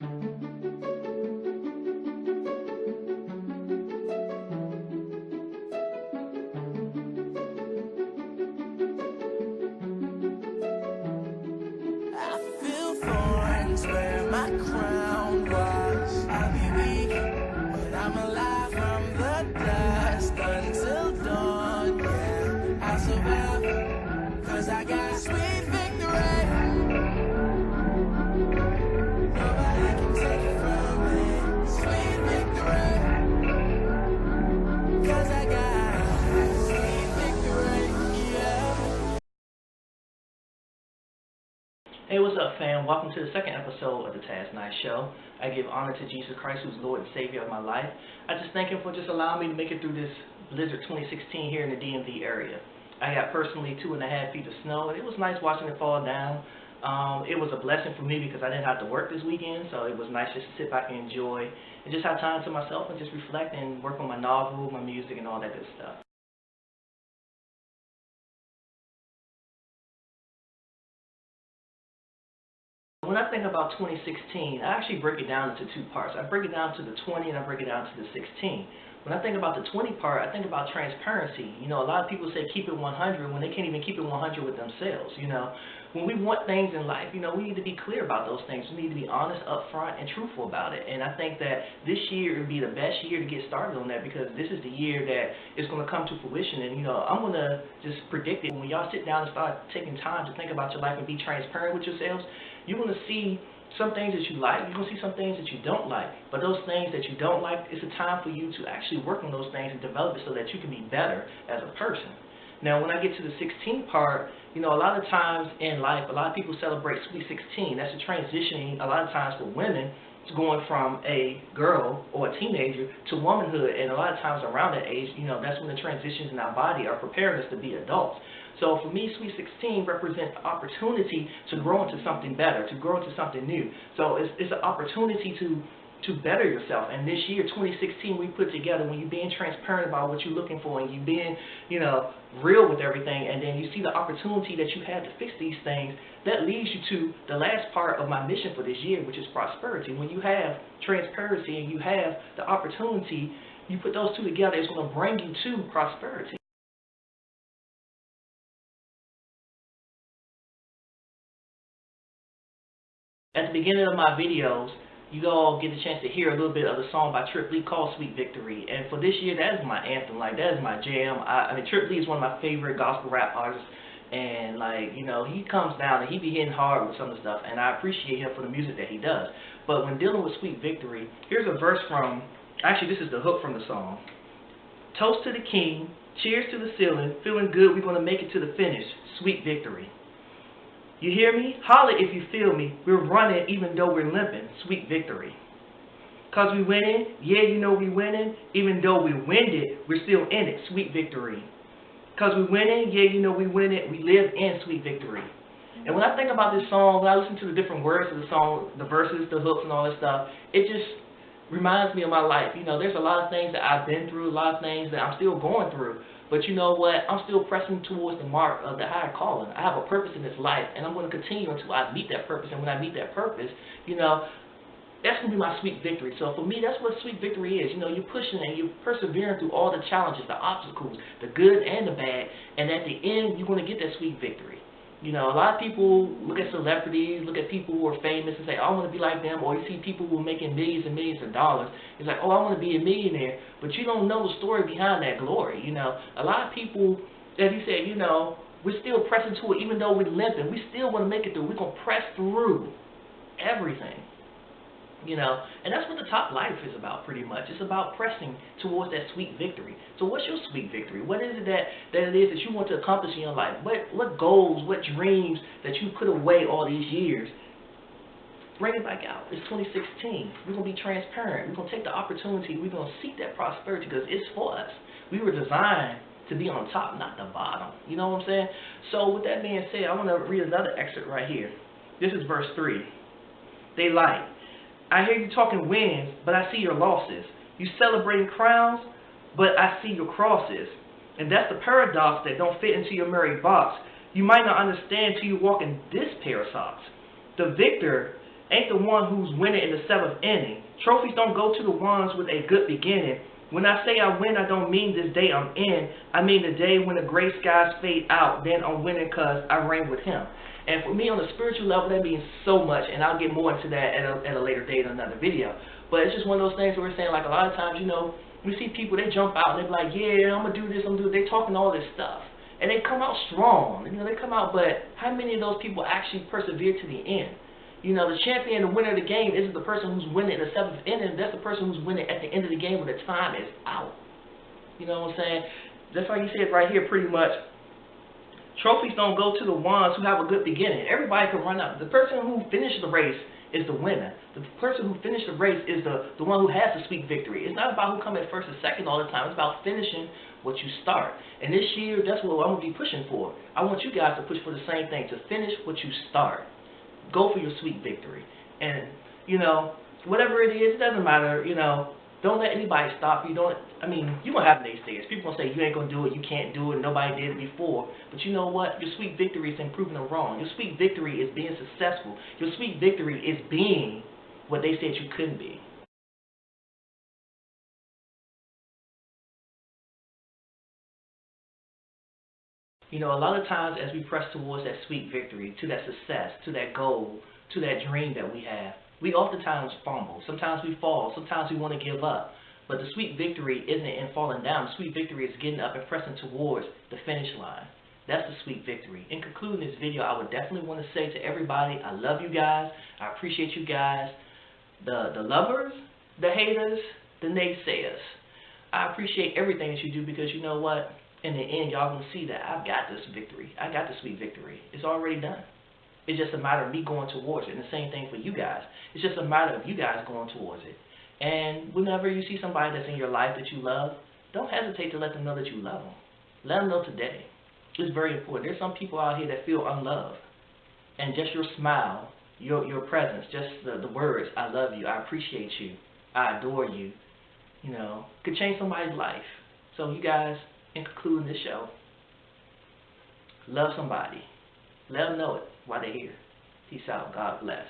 I feel thorns where my crown was. I'll be weak, but I'm alive from the dust until dawn. Yeah, I survive, cause I got sweet victory. Nobody can take it from me. Sweet victory. Cause I got sweet victory. Yeah. Hey, what's up, fam? Welcome to the second episode of the Tazz Show. I give honor to Jesus Christ, who's Lord and Savior of my life. I just thank Him for just allowing me to make it through this blizzard 2016 here in the DMV area. I got personally 2.5 feet of snow, and it was nice watching it fall down. It was a blessing for me because I didn't have to work this weekend, so it was nice just to sit back and enjoy and just have time to myself and just reflect and work on my novel, my music, and all that good stuff. When I think about 2016, I actually break it down into two parts. I break it down to the 20 and I break it down to the 16. When I think about the 20 part, I think about transparency. You know, a lot of people say keep it 100 when they can't even keep it 100 with themselves, you know. When we want things in life, you know, we need to be clear about those things. We need to be honest, upfront, and truthful about it. And I think that this year would be the best year to get started on that because this is the year that it's going to come to fruition. And, you know, I'm going to just predict it. When y'all sit down and start taking time to think about your life and be transparent with yourselves, you're going to see some things that you like, you're going to see some things that you don't like. But those things that you don't like, it's a time for you to actually work on those things and develop it so that you can be better as a person. Now, when I get to the 16 part, you know, a lot of times in life, a lot of people celebrate Sweet 16. That's a transitioning, a lot of times for women, it's going from a girl or a teenager to womanhood. And a lot of times around that age, you know, that's when the transitions in our body are preparing us to be adults. So for me, Sweet 16 represents the opportunity to grow into something better, to grow into something new. So it's an opportunity to better yourself. And this year, 2016, we put together when you're being transparent about what you're looking for and you're being, you know, real with everything, and then you see the opportunity that you have to fix these things, that leads you to the last part of my mission for this year, which is prosperity. When you have transparency and you have the opportunity, you put those two together, it's going to bring you to prosperity. At the beginning of my videos, you all get a chance to hear a little bit of the song by Trip Lee called Sweet Victory. And for this year, that is my anthem. Like, that is my jam. I mean, Trip Lee is one of my favorite gospel rap artists. And, like, you know, he comes down and he be hitting hard with some of the stuff. And I appreciate him for the music that he does. But when dealing with Sweet Victory, here's a verse from, actually, this is the hook from the song. Toast to the king, cheers to the ceiling, feeling good, we're going to make it to the finish. Sweet victory. You hear me? Holler if you feel me. We're running even though we're limping. Sweet victory. Cause we winning, yeah, you know we winning. Even though we winded, we're still in it. Sweet victory. Cause we winning, yeah, you know we winning. We live in sweet victory. And when I think about this song, when I listen to the different words of the song, the verses, the hooks, and all this stuff, it just reminds me of my life. You know, there's a lot of things that I've been through, a lot of things that I'm still going through. But you know what? I'm still pressing towards the mark of the higher calling. I have a purpose in this life, and I'm going to continue until I meet that purpose. And when I meet that purpose, you know, that's going to be my sweet victory. So for me, that's what sweet victory is. You know, you're pushing and you're persevering through all the challenges, the obstacles, the good and the bad, and at the end, you're going to get that sweet victory. You know, a lot of people look at celebrities, look at people who are famous and say, oh, I want to be like them. Or you see people who are making millions and millions of dollars. It's like, oh, I want to be a millionaire. But you don't know the story behind that glory. You know, a lot of people, as you said, you know, we're still pressing to it. Even though we're limping, we still want to make it through. We're going to press through everything. You know, and that's what the top life is about pretty much. It's about pressing towards that sweet victory. So what's your sweet victory? What is it that it is that you want to accomplish in your life? What goals, what dreams that you put away all these years? Bring it back out. It's 2016. We're going to be transparent. We're going to take the opportunity. We're going to seek that prosperity because it's for us. We were designed to be on top, not the bottom. You know what I'm saying? So with that being said, I want to read another excerpt right here. This is verse 3. They lie. I hear you talking wins, but I see your losses. You celebrating crowns, but I see your crosses. And that's the paradox that don't fit into your merry box. You might not understand till you walk in this pair of socks. The victor ain't the one who's winning in the 7th inning. Trophies don't go to the ones with a good beginning. When I say I win, I don't mean this day I'm in. I mean the day when the gray skies fade out, then I'm winning because I reign with him. And for me, on the spiritual level, that means so much, and I'll get more into that at a later date in another video. But it's just one of those things where we're saying, like, a lot of times, you know, we see people, they jump out, and they're like, yeah, I'm going to do this, I'm going to do this. They're talking all this stuff. And they come out strong. You know, they come out, but how many of those people actually persevere to the end? You know, the champion, the winner of the game isn't the person who's winning in the 7th inning. That's the person who's winning at the end of the game when the time is out. You know what I'm saying? That's why you see it right here pretty much. Trophies don't go to the ones who have a good beginning. Everybody can run up. The person who finished the race is the winner. The person who finished the race is the one who has the sweet victory. It's not about who comes in first or second all the time. It's about finishing what you start. And this year, that's what I'm going to be pushing for. I want you guys to push for the same thing, to finish what you start. Go for your sweet victory. And, you know, whatever it is, it doesn't matter, you know. Don't let anybody stop you. I mean, you're going to have naysayers. People going to say, you ain't going to do it, you can't do it, nobody did it before. But you know what? Your sweet victory is proving them wrong. Your sweet victory is being successful. Your sweet victory is being what they said you couldn't be. You know, a lot of times as we press towards that sweet victory, to that success, to that goal, to that dream that we have, we oftentimes fumble. Sometimes we fall. Sometimes we want to give up. But the sweet victory isn't in falling down. The sweet victory is getting up and pressing towards the finish line. That's the sweet victory. In concluding this video, I would definitely want to say to everybody, I love you guys. I appreciate you guys. The lovers, the haters, the naysayers. I appreciate everything that you do because you know what? In the end, y'all going to see that I've got this victory. I got the sweet victory. It's already done. It's just a matter of me going towards it. And the same thing for you guys. It's just a matter of you guys going towards it. And whenever you see somebody that's in your life that you love, don't hesitate to let them know that you love them. Let them know today. It's very important. There's some people out here that feel unloved. And just your smile, your presence, just the words, I love you, I appreciate you, I adore you, you know, could change somebody's life. So you guys, in concluding this show, love somebody. Let them know it while they're here. Peace out. God bless.